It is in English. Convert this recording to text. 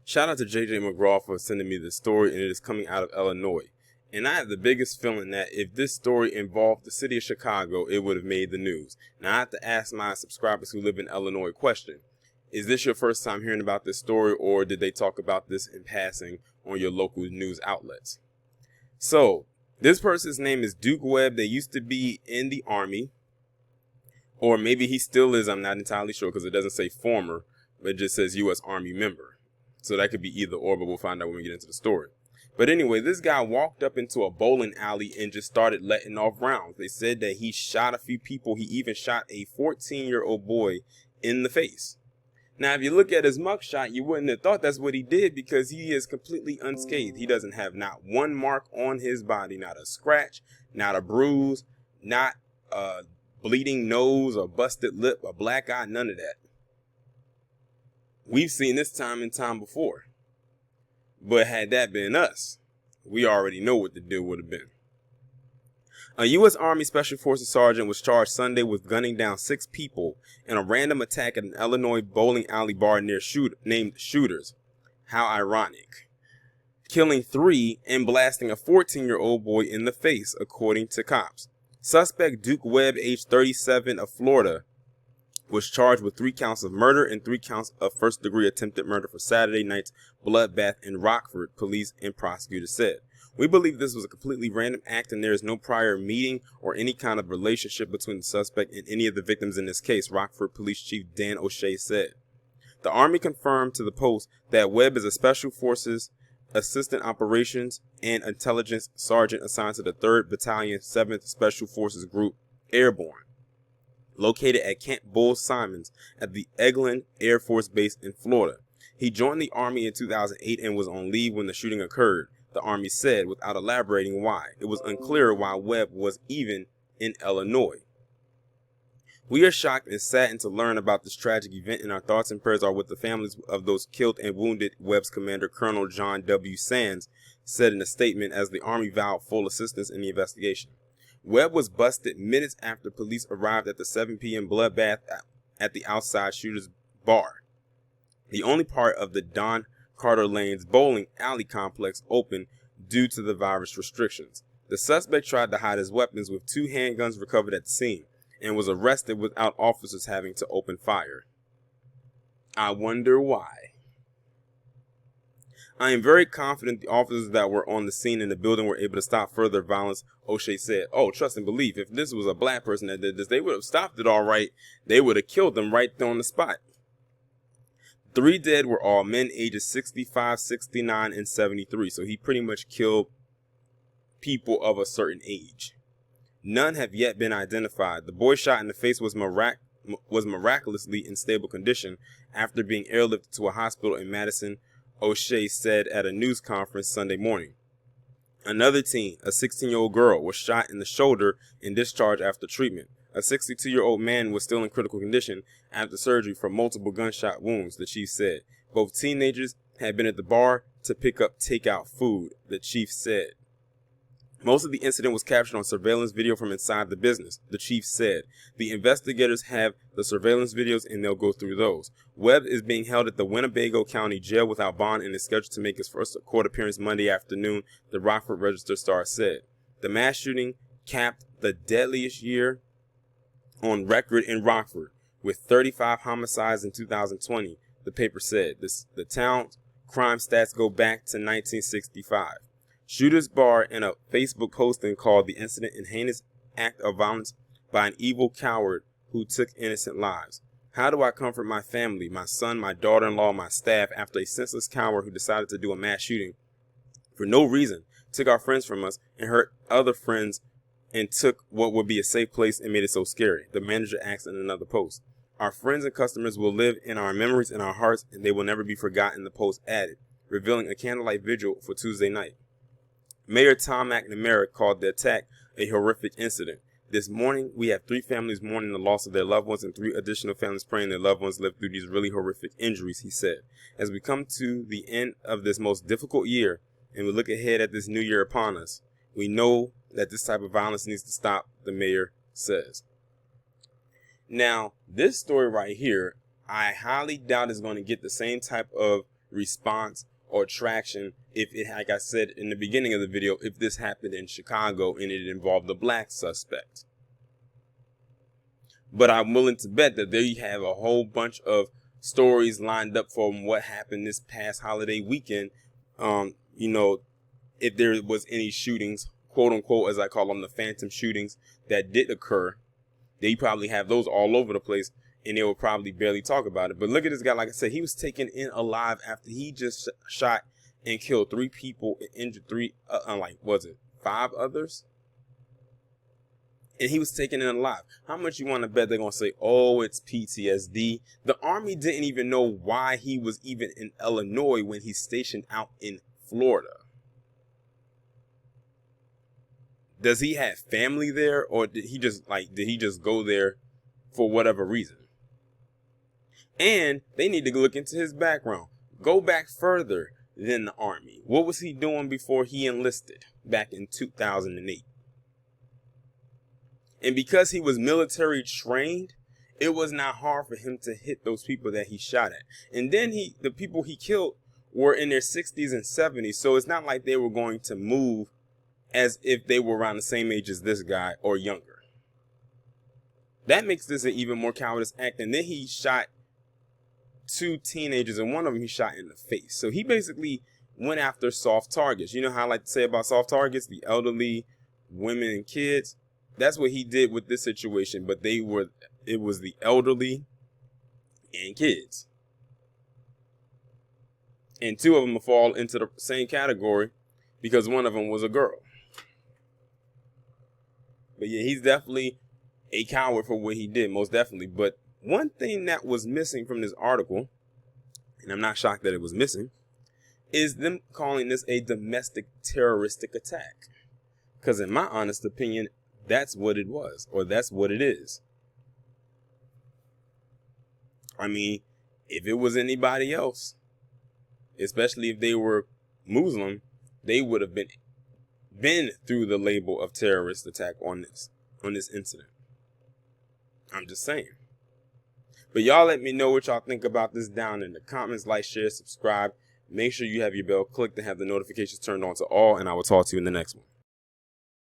Shout out to JJ McGraw for sending me this story, and it is coming out of Illinois. And I have the biggest feeling that if this story involved the city of Chicago, it would have made the news. Now I have to ask my subscribers who live in Illinois a question. Is this your first time hearing about this story, or did they talk about this in passing on your local news outlets? So, this person's name is Duke Webb. They used to be in the Army, or maybe he still is. I'm not entirely sure because it doesn't say former, but it just says U.S. Army member. So that could be either or, but we'll find out when we get into the story. But anyway, this guy walked up into a bowling alley and just started letting off rounds. They said that he shot a few people. He even shot a 14-year-old boy in the face. Now, if you look at his mugshot, you wouldn't have thought that's what he did because he is completely unscathed. He doesn't have not one mark on his body, not a scratch, not a bruise, not a bleeding nose, a busted lip, a black eye, none of that. We've seen this time and time before. But had that been us, we already know what the deal would have been. A U.S. Army Special Forces sergeant was charged Sunday with gunning down 6 people in a random attack at an Illinois bowling alley bar named Shooters. How ironic. Killing 3 and blasting a 14-year-old boy in the face, according to cops. Suspect Duke Webb, age 37, of Florida, was charged with 3 counts of murder and 3 counts of first-degree attempted murder for Saturday night's bloodbath in Rockford, police and prosecutors said. We believe this was a completely random act and there is no prior meeting or any kind of relationship between the suspect and any of the victims in this case, Rockford Police Chief Dan O'Shea said. The Army confirmed to the Post that Webb is a Special Forces Assistant Operations and Intelligence Sergeant assigned to the 3rd Battalion, 7th Special Forces Group, Airborne, located at Camp Bull Simons at the Eglin Air Force Base in Florida. He joined the Army in 2008 and was on leave when the shooting occurred, the Army said, without elaborating why. It was unclear why Webb was even in Illinois. We are shocked and saddened to learn about this tragic event, and our thoughts and prayers are with the families of those killed and wounded, Webb's commander, Colonel John W. Sands, said in a statement as the Army vowed full assistance in the investigation. Webb was busted minutes after police arrived at the 7 p.m. bloodbath at the outside Shooters Bar, the only part of the Don Carter Lane's bowling alley complex open due to the virus restrictions. The suspect tried to hide his weapons with 2 handguns recovered at the scene and was arrested without officers having to open fire. I wonder why. I am very confident the officers that were on the scene in the building were able to stop further violence, O'Shea said. Oh, trust and believe, if this was a black person that did this, they would have stopped it all right. They would have killed them right there on the spot. 3 dead were all men ages 65, 69, and 73, so he pretty much killed people of a certain age. None have yet been identified. The boy shot in the face was miraculously in stable condition after being airlifted to a hospital in Madison, O'Shea said at a news conference Sunday morning. Another teen, a 16-year-old girl, was shot in the shoulder and discharged after treatment. A 62-year-old man was still in critical condition after surgery from multiple gunshot wounds, the chief said. Both teenagers had been at the bar to pick up takeout food, the chief said. Most of the incident was captured on surveillance video from inside the business, the chief said. The investigators have the surveillance videos and they'll go through those. Webb is being held at the Winnebago County Jail without bond and is scheduled to make his first court appearance Monday afternoon, the Rockford Register-Star said. The mass shooting capped the deadliest year on record in Rockford, with 35 homicides in 2020, the paper said. The town's crime stats go back to 1965. Shooters Bar in a Facebook posting called the incident a heinous act of violence by an evil coward who took innocent lives. How do I comfort my family, my son, my daughter-in-law, my staff after a senseless coward who decided to do a mass shooting for no reason, took our friends from us and hurt other friends and took what would be a safe place and made it so scary, the manager asked in another post. Our friends and customers will live in our memories and our hearts, and they will never be forgotten, the post added, revealing a candlelight vigil for Tuesday night. Mayor Tom McNamara called the attack a horrific incident. This morning, we have 3 families mourning the loss of their loved ones and 3 additional families praying their loved ones live through these really horrific injuries, he said. As we come to the end of this most difficult year and we look ahead at this new year upon us, we know that this type of violence needs to stop, the mayor says. Now, this story right here, I highly doubt is going to get the same type of response or traction if it, like I said in the beginning of the video, if this happened in Chicago and it involved a black suspect. But I'm willing to bet that there you have a whole bunch of stories lined up from what happened this past holiday weekend. If there was any shootings, quote unquote, as I call them, the phantom shootings that did occur, they probably have those all over the place and they will probably barely talk about it. But look at this guy. Like I said, he was taken in alive after he just shot and killed 3 people and injured 5 others? And he was taken in alive. How much you want to bet they're going to say, oh, it's PTSD? The Army didn't even know why he was even in Illinois when he's stationed out in Florida. Does he have family there, or did he just go there for whatever reason? And they need to look into his background. Go back further than the Army. What was he doing before he enlisted back in 2008? And because he was military trained, it was not hard for him to hit those people that he shot at. And then the people he killed were in their 60s and 70s. So it's not like they were going to move as if they were around the same age as this guy or younger. That makes this an even more cowardice act. And then he shot 2 teenagers, and one of them he shot in the face. So he basically went after soft targets. You know how I like to say about soft targets? The elderly, women, and kids. That's what he did with this situation. But it was the elderly and kids. And 2 of them fall into the same category because one of them was a girl. But yeah, he's definitely a coward for what he did, most definitely. But one thing that was missing from this article, and I'm not shocked that it was missing, is them calling this a domestic terroristic attack. Because in my honest opinion, that's what it was, or that's what it is. I mean, if it was anybody else, especially if they were Muslim, they would have been through the label of terrorist attack on this incident. I'm just saying. But y'all let me know what y'all think about this down in the comments. Like, share, subscribe. Make sure you have your bell clicked and have the notifications turned on to all, and I will talk to you in the next one.